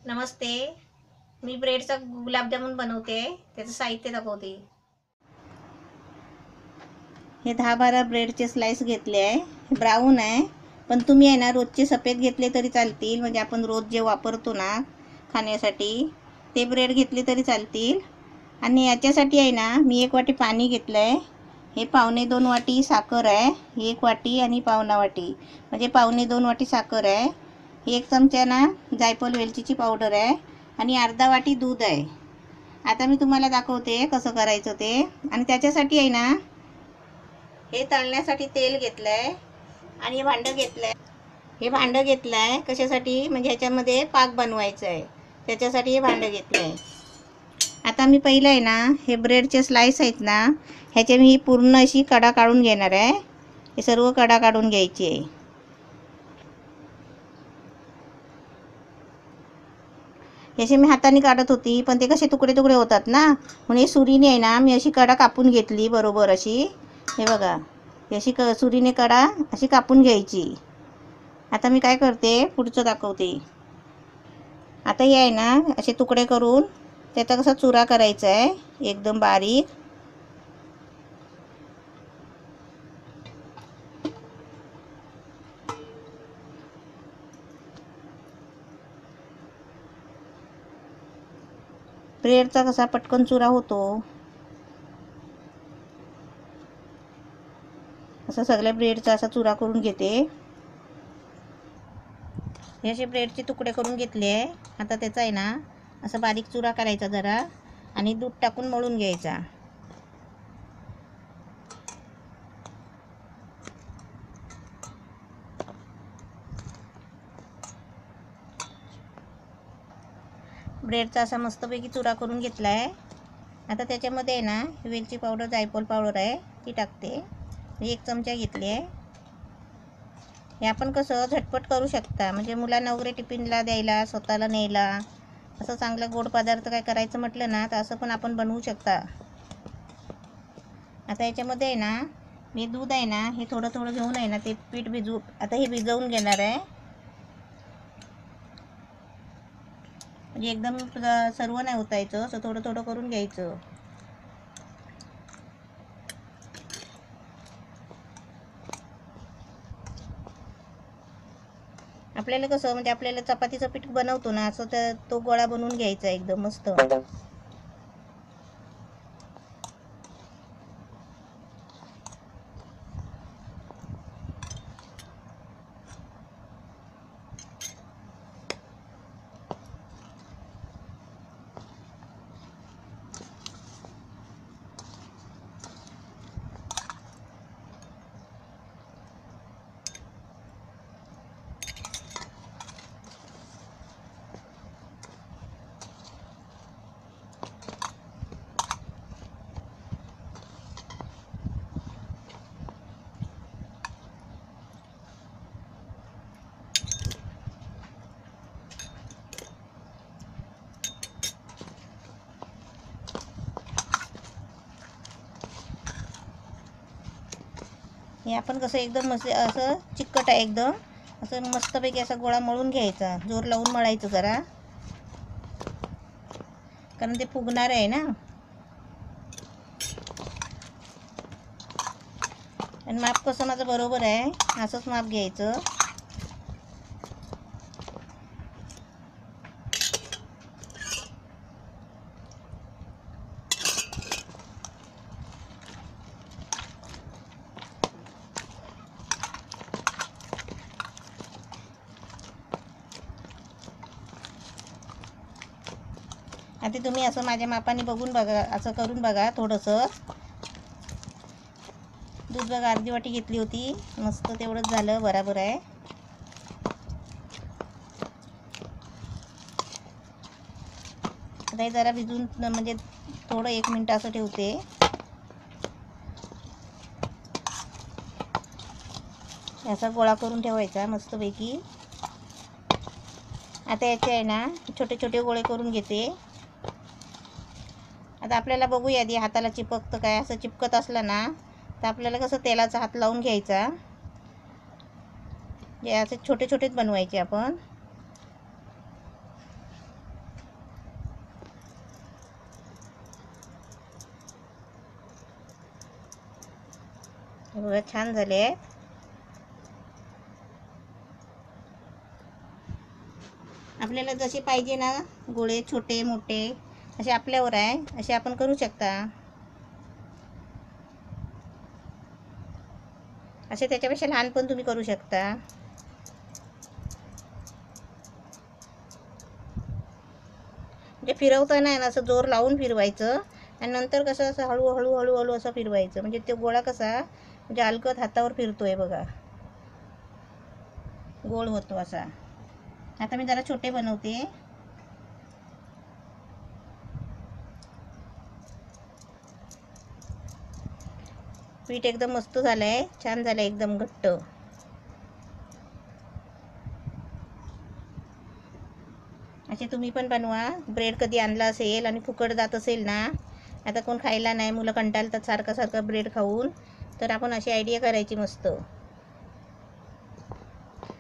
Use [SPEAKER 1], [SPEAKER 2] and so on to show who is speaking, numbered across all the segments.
[SPEAKER 1] नमस्ते, मी ब्रेडचा गुलाबजामुन बनवते. त्याचं साहित्य दाखवते. हे 10-12 ब्रेडचे स्लाइस घेतले आहे. ब्राऊन आहे, पण तुम्ही आहे ना रोजचे सफेद घेतले तरी चालतील. म्हणजे आपण रोज जे वापरतो ना खाण्यासाठी ते ब्रेड घेतले तरी चालतील. आणि याच्यासाठी आहे ना मी 1 वाटी पाणी घेतलं आहे. हे 1.25 वाटी साखर आहे. 1 वाटी आणि 1.25 वाटी म्हणजे 1.25 वाटी साखर आहे. 1 चमचा ना जायफळ वेलचीची पावडर आहे आणि अर्धा वाटी दूध आहे. आता मी तुम्हाला दाखवते कसं करायचं ते. आणि त्याच्यासाठी आहे ना हे तळण्यासाठी तेल घेतलं आहे आणि हे भांडं घेतलं आहे. हे भांडं घेतलं आहे कशासाठी, म्हणजे ह्याच्यामध्ये पाक बनवायचं आहे, त्याच्यासाठी हे भांडं घेतलं आहे. आता मी पहिलं आहे ना हे ब्रेडचे स्लाइस आहेत ना ह्याचे मी पूर्ण अशी कडा काढून घेणार आहे. हे सर्व कडा काढून घ्यायची आहे. याचे मी हाताने काढत होती पण ते कसे तुकडे तुकडे होतात ना, म्हणून सुरीने आहे ना मी अशी कडा कापून घेतली बरोबर अशी. हे बघा, अशी सुरीने कडा अशी कापून घ्यायची. आता मी काय करते पुढचं दाखवते. आता हे आहे ना असे तुकडे करून त्याचा कसा चुरा करायचा आहे एकदम बारीक. ब्रेडचा कसा पटकन चुरा होतो, असं सगळ्या ब्रेडचा असा चुरा करून घेते. हे असे ब्रेडचे तुकडे करून घेतले आहे. आता त्याचा आहे ना असा बारीक चुरा करायचा जरा आणि दूध टाकून मळून घ्यायचा. ब्रेडचा असा मस्तपैकी चुरा करून घेतला आहे. आता त्याच्यामध्ये आहे ना वेलची पावडर जायफळ पावडर आहे ती टाकते. 1 चमचा घेतली आहे. हे आपण कसं झटपट करू शकता, म्हणजे मुलांना वगैरे टिफिनला द्यायला, स्वतःला न्यायला, असं चांगलं गोड पदार्थ काय करायचं म्हटलं ना तर असं पण आपण बनवू शकता. आता याच्यामध्ये आहे ना मी दूध आहे ना हे थोडं थोडं घेऊन आहे ना ते पीठ आता हे भिजवून घेणार आहे. म्हणजे एकदम सर्व नाही ओतायचं, असं थोडं थोडं करून घ्यायचं. आपल्याला कसं म्हणजे आपल्याला चपातीचं पीठ बनवतो ना असं तर तो गोळा बनवून घ्यायचा एकदम मस्त. हे आपण कसं एकदम मस्त असं चिकट आहे एकदम, असं मस्तपैकी असा गोळा मळून घ्यायचा. जोर लावून मळायचं जरा, कारण ते फुगणार आहे ना. आणि माप कसं माझं बरोबर आहे असंच माप घ्यायचं. आता तुम्ही असं माझ्या मापाने बघून बघा, असं करून बघा. थोडंसं दूध बघा, अर्धी वाटी घेतली होती, मस्त तेवढंच झालं, बरोबर आहे. आता हे जरा भिजून म्हणजे थोडं 1 मिनिट असं ठेवते. असा गोळा करून ठेवायचा मस्तपैकी. आता याचे आहे ना छोटे छोटे गोळे करून घेते. आता आपल्याला बघूया आधी हाताला चिपकतं काय. असं चिपकत असलं ना तर आपल्याला कसं तेलाचा हात लावून घ्यायचा जे असे छोटे छोटेच बनवायचे आपण. हे बघा छान झाले आहेत. आपल्याला जसे पाहिजे ना गोळे, छोटे मोठे असे आपल्यावर आहे, असे आपण करू शकता. असे त्याच्यापेक्षा लहान पण तुम्ही करू शकता. म्हणजे फिरवताना आहे ना असं जोर लावून फिरवायचं आणि नंतर कसं असं हळूहळू हळूहळू असं फिरवायचं, म्हणजे तो गोळा कसा म्हणजे हलकत हातावर फिरतोय बघा, गोल होतो असा. आता मी जरा छोटे बनवते. पीठ एकदम मस्त झालंय, छान झालंय, एकदम घट्ट. असे तुम्ही पण बनवा. ब्रेड कधी आणला असेल आणि फुकट जात असेल ना, आता कोण खायला नाही, मुलं कंटाळतात सारखं सारखं ब्रेड खाऊन, तर आपण अशी आयडिया करायची मस्त.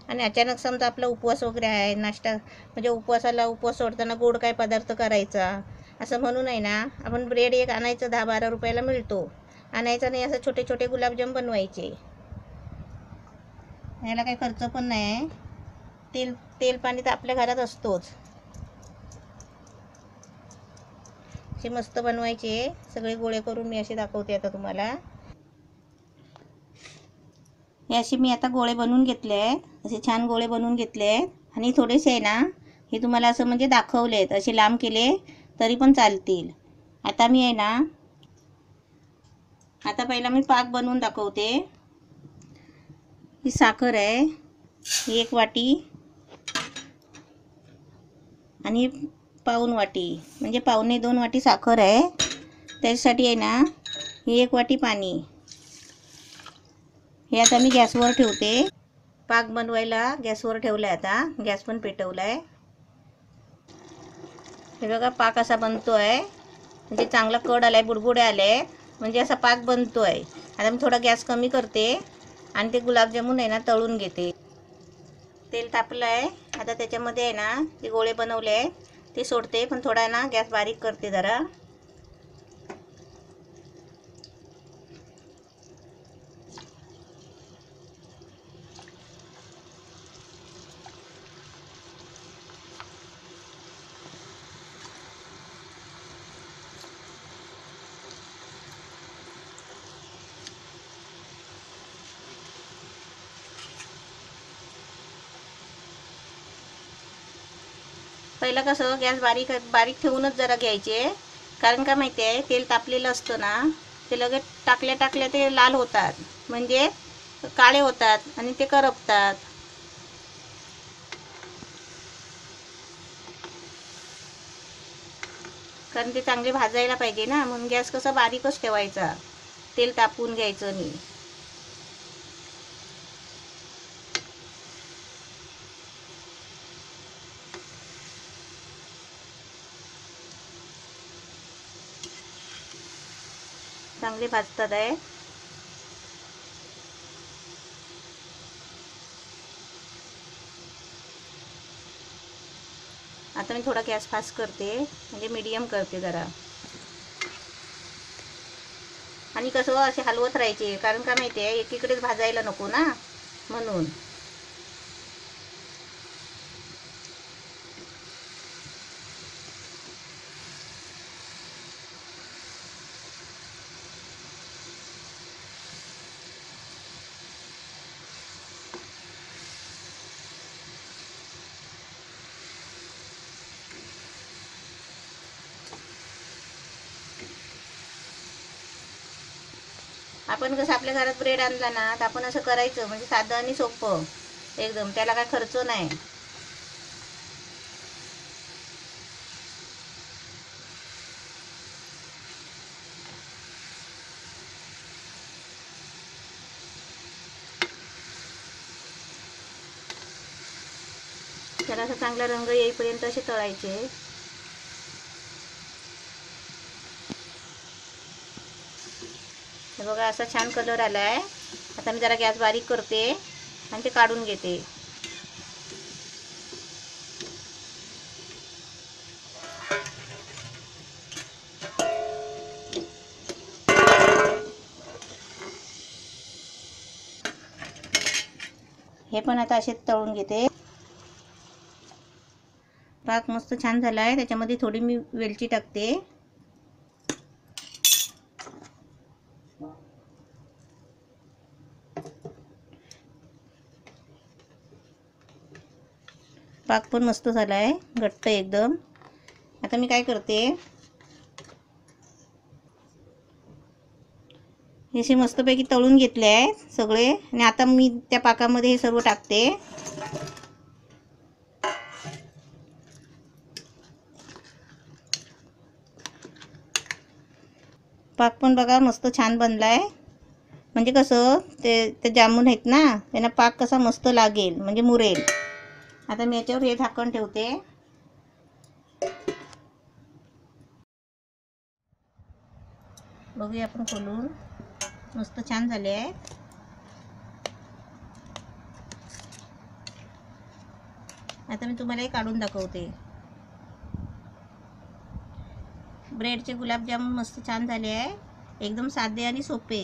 [SPEAKER 1] आणि अचानक समजा आपला उपवास वगैरे आहे, नाश्ता म्हणजे उपवास सोडताना गोड काय पदार्थ करायचा असं म्हणून आहे ना, आपण ब्रेड एक आणायचं, 10-12 रुपयाला मिळतो. आणायचं नाही, असं छोटे छोटे गुलाबजाम बनवायचे. याला काही खर्च पण नाही आहे. तेल पाणी तर आपल्या घरात असतोच. असे मस्त बनवायचे. सगळे गोळे करून मी असे दाखवते आता तुम्हाला. हे असे मी आता गोळे बनवून घेतले आहेत. असे छान गोळे बनवून घेतले आहेत. आणि थोडेसे आहे ना, हे तुम्हाला असं म्हणजे दाखवले आहेत, असे लांब केले तरी पण चालतील. आता मी आहे ना, आता पहिला मी पाक बनवून दाखवते. ही साखर आहे, ही 1 वाटी आणि पाऊण वाटी, म्हणजे 1.25-2 वाटी साखर आहे. त्याच्यासाठी आहे ना, ही 1 वाटी पाणी. हे आता मी गॅसवर ठेवते. पाक बनवायला गॅसवर ठेवला आहे. आता गॅस पण पेटवला आहे. हे बघा पाक असा बनतो आहे, म्हणजे चांगला कड आला आहे, बुडबुडे आले आहेत, म्हणजे असा पाक बनतो आहे. आता मी थोडा गॅस कमी करते आणि ते गुलाबजामुन आहे ना तळून घेते. तेल तापलं आहे. आता त्याच्यामध्ये आहे ना, जे गोळे बनवले आहे ते सोडते, पण थोडा ना गॅस बारीक करते जरा. पहिलं कसं गॅस बारीक ठेवूनच जरा घ्यायचे, कारण का माहिती आहे, तेल तापलेलं असतं ना, ते लगेच टाकल्या ते लाल होतात, म्हणजे काळे होतात आणि ते करपतात. कारण ते चांगले भाजायला पाहिजे ना, म्हणून गॅस कसा बारीकच ठेवायचा, तेल तापवून घ्यायचं नाही. चांगले भाजतात आहे. आता मी थोडा गॅस फास्ट करते, म्हणजे मीडियम करते जरा. आणि कसं असे हलवत राहायचे, कारण का माहिती आहे, एकीकडेच भाजायला नको ना, म्हणून. आपण कसं आपल्या घरात ब्रेड आणला ना, तर आपण असं करायचं, म्हणजे साधं आणि सोपं एकदम, त्याला काय खर्च नाही. त्याला असं चांगला रंग येईपर्यंत असे तळायचे. हे बघा असा छान कलर आला आहे. आता मी जरा गॅस बारीक करते आणि ते काढून घेते. हे पण आता असे तळून घेते. पाक मस्त छान झाला आहे. त्याच्यामध्ये थोडी मी वेलची टाकते. पाक पण मस्त झाला आहे, घट्ट एकदम. आता मी काय करते, हे असे मस्तपैकी तळून घेतले आहे सगळे आणि आता मी त्या पाकामध्ये हे सर्व टाकते. पाक पण बघा मस्त छान बनला आहे. म्हणजे कसं ते जामून आहेत ना, त्यांना पाक कसा मस्त लागेल, म्हणजे मुरेल. आता मी याच्यावर हे झाकण ठेवते. बघूया आपण खोलून. मस्त छान झाले आहे. आता मी तुम्हाला हे काढून दाखवते. ब्रेडचे गुलाबजामुन मस्त छान झाले आहे, एकदम साधे आणि सोपे.